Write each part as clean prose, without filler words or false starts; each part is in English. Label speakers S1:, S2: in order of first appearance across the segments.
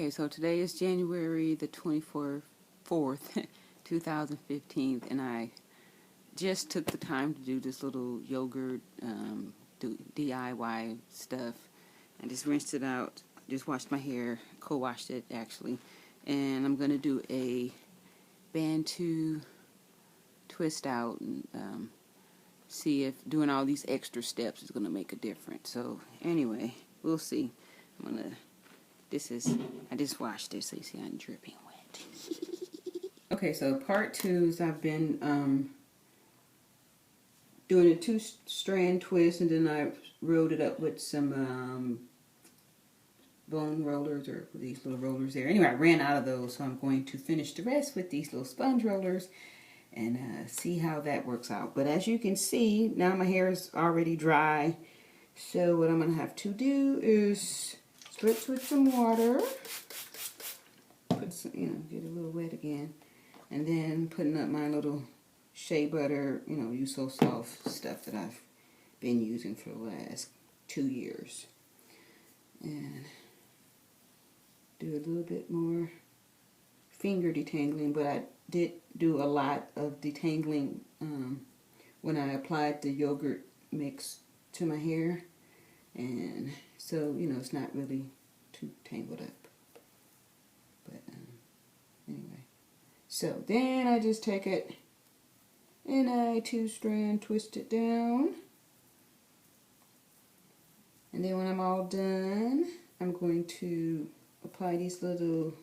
S1: Okay, so today is January the 24th, 2015, and I just took the time to do this little yogurt DIY stuff. I just rinsed it out, just washed my hair, co-washed it actually, and I'm going to do a Bantu twist out and see if doing all these extra steps is going to make a difference. So anyway, we'll see. I just washed it, so you see I'm dripping wet. Okay, so part 2 is I've been doing a 2-strand twist, and then I rolled it up with some bone rollers, or these little rollers there. Anyway, I ran out of those, so I'm going to finish the rest with these little sponge rollers and see how that works out. But as you can see, now my hair is already dry. So what I'm going to have to do is spritz with some water. Put some, get a little wet again. And then putting up my little shea butter, You So Soft stuff that I've been using for the last 2 years. And do a little bit more finger detangling, but I did do a lot of detangling when I applied the yogurt mix to my hair. And so, it's not really too tangled up. But anyway. So then I just take it and I 2-strand twist it down. And then when I'm all done, I'm going to apply these little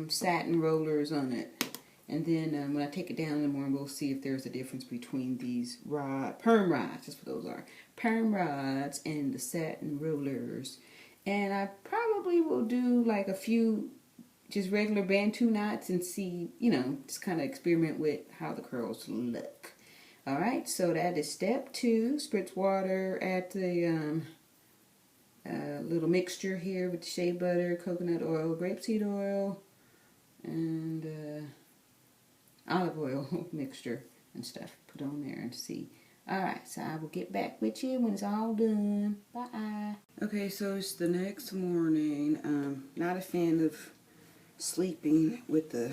S1: satin rollers on it. And then when I take it down in the morning, we'll see if there's a difference between these perm rods, that's what those are, perm rods and the satin rollers. And I probably will do like a few just regular Bantu knots and see, just kind of experiment with how the curls look. Alright, so that is step 2. Spritz water, add the little mixture here with shea butter, coconut oil, grapeseed oil, and olive oil mixture and stuff. Put on there and see. Alright, so I will get back with you when it's all done. Bye. Okay, so it's the next morning. Not a fan of sleeping with the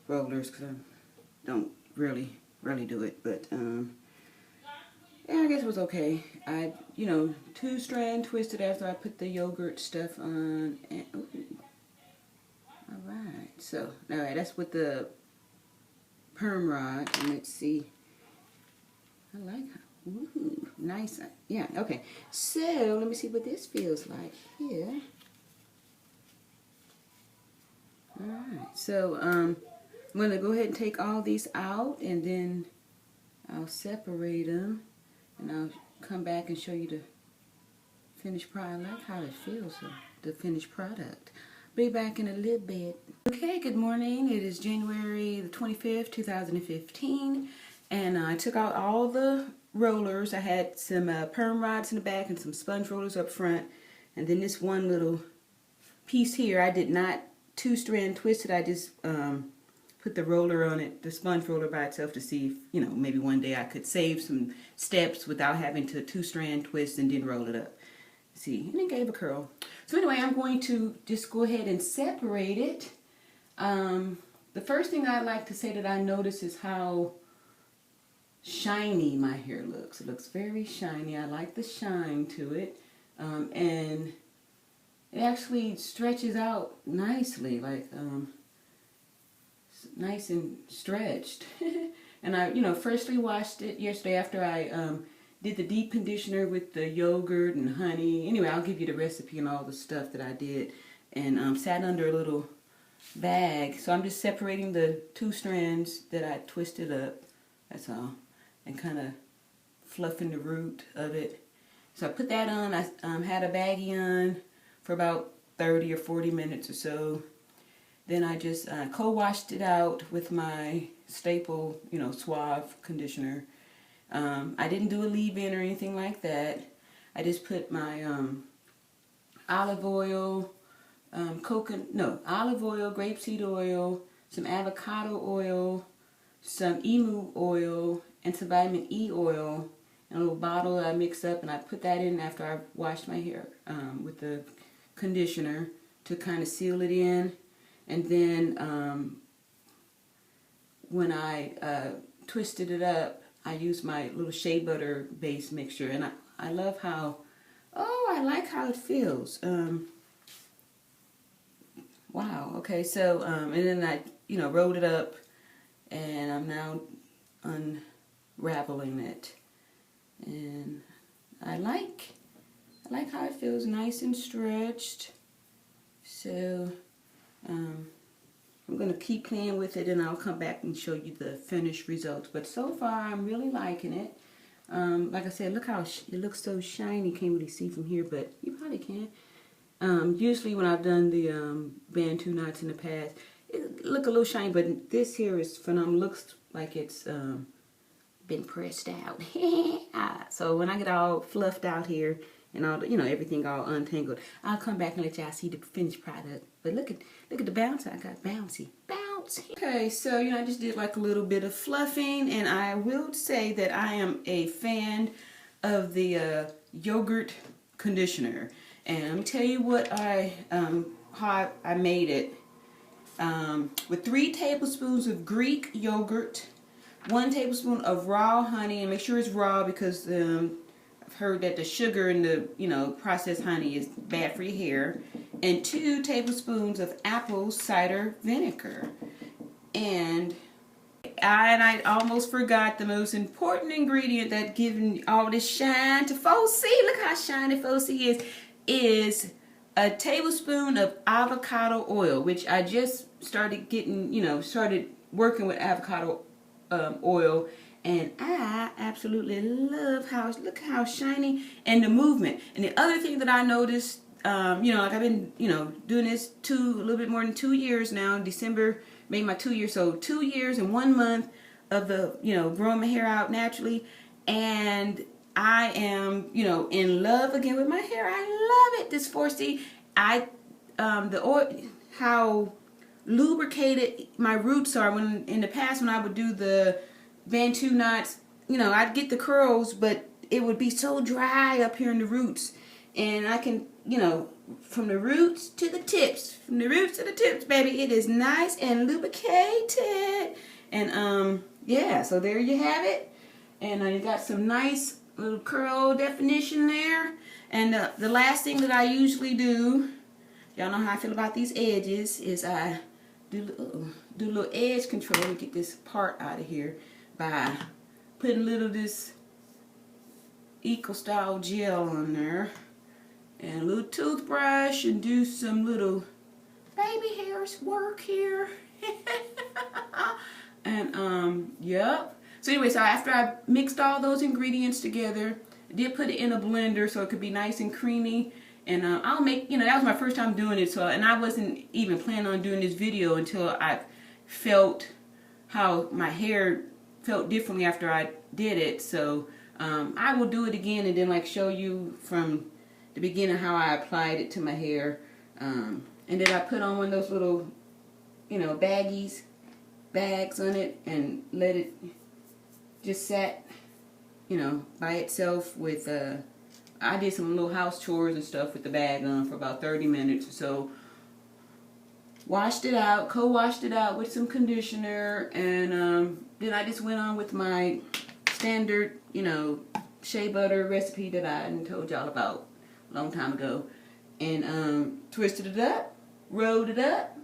S1: rollers because I don't really do it, but yeah, I guess it was okay. I 2-strand twisted after I put the yogurt stuff on. And, alright, so alright, that's with the perm rod. And let's see. I like how, ooh, nice. Yeah, okay. So let me see what this feels like here. Alright, so I'm going to go ahead and take all these out, and then I'll separate them, and I'll come back and show you the finished product. I like how it feels, the finished product. Be back in a little bit. Okay, good morning. It is January the 25th, 2015, and I took out all the rollers. I had some perm rods in the back and some sponge rollers up front, and then this one little piece here, I did not 2-strand twisted. I just put the roller on it, the sponge roller by itself, to see if, maybe one day I could save some steps without having to 2-strand twist and then roll it up. See, and it gave a curl. So anyway, I'm going to just go ahead and separate it. The first thing I'd like to say that I notice is how shiny my hair looks. It looks very shiny. I like the shine to it. And it actually stretches out nicely, like nice and stretched. And I, freshly washed it yesterday after I did the deep conditioner with the yogurt and honey. Anyway, I'll give you the recipe and all the stuff that I did, and sat under a little bag. So I'm just separating the 2 strands that I twisted up. That's all, and kind of fluffing the root of it. So I put that on. I had a baggie on for about 30 or 40 minutes or so. Then I just co-washed it out with my staple, Suave conditioner. I didn't do a leave-in or anything like that. I just put my olive oil, olive oil, grapeseed oil, some avocado oil, some emu oil, and some vitamin E oil in a little bottle that I mixed up, and I put that in after I washed my hair with the conditioner. to kind of seal it in. And then when I twisted it up, I used my little shea butter base mixture, and I love how, I like how it feels. Wow. Okay. So and then I rolled it up, and I'm now unraveling it, and I like how it feels, nice and stretched. So I'm going to keep playing with it, and I'll come back and show you the finished results. But so far, I'm really liking it. Like I said, look how it looks so shiny. Can't really see from here, but you probably can. Usually when I've done the Bantu knots in the past, it look a little shiny, but this here is phenomenal. Looks like it's been pressed out. So when I get all fluffed out here and all the, everything all untangled, I'll come back and let y'all see the finished product. But look at the bounce. I got bouncy. Okay, so I just did like a little bit of fluffing, and I will say that I am a fan of the yogurt conditioner. And let me tell you what how I made it. With 3 tablespoons of Greek yogurt, 1 tablespoon of raw honey, and make sure it's raw because I've heard that the sugar in the processed honey is bad for your hair, and 2 tablespoons of apple cider vinegar. And I almost forgot the most important ingredient that giving all this shine to Foci. Look how shiny Foci is a tablespoon of avocado oil, which I just started getting, started working with avocado oil, and I absolutely love look how shiny, and the movement. And the other thing that I noticed, like I've been, doing this a little bit more than 2 years now. December made my 2 years, so 2 years and 1 month of the, growing my hair out naturally, and I am, in love again with my hair. I love it. This 4C, the oil, how lubricated my roots are. When in the past, when I would do the Bantu knots, I'd get the curls, but it would be so dry up here in the roots. And I can, from the roots to the tips, baby, it is nice and lubricated. And yeah, so there you have it. And you got some nice little curl definition there. And the last thing that I usually do, y'all know how I feel about these edges, is I do a little edge control to get this part out of here by putting a little of this Eco Style gel on there, and a little toothbrush, and do some little baby hairs work here. And yep. So anyway, so after I mixed all those ingredients together, I did put it in a blender so it could be nice and creamy. And I'll make, that was my first time doing it. So, and I wasn't even planning on doing this video until I felt how my hair felt differently after I did it. So I will do it again and then like show you from the beginning how I applied it to my hair. And then I put on one of those little, bags on it, and let it just sat, by itself with, I did some little house chores and stuff with the bag on for about 30 minutes or so. Washed it out, co-washed it out with some conditioner, and then I just went on with my standard, shea butter recipe that I told y'all about a long time ago. And twisted it up, rolled it up,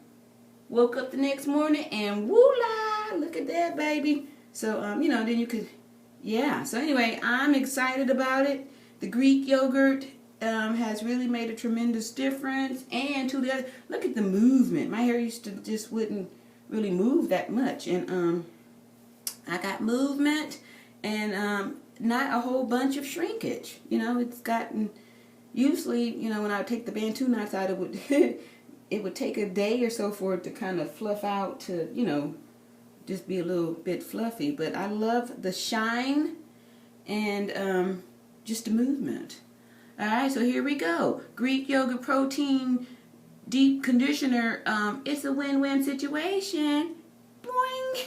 S1: woke up the next morning, and woo-la, look at that, baby. So, then you could, yeah. So anyway, I'm excited about it. The Greek yogurt has really made a tremendous difference. And to the other, look at the movement. My hair used to just wouldn't really move that much. And I got movement and not a whole bunch of shrinkage. It's gotten, usually, when I would take the Bantu knots out, it would, it would take a day or so for it to kind of fluff out to, just be a little bit fluffy. But I love the shine and just the movement. Alright, so here we go. Greek yogurt protein deep conditioner. It's a win-win situation. Boing!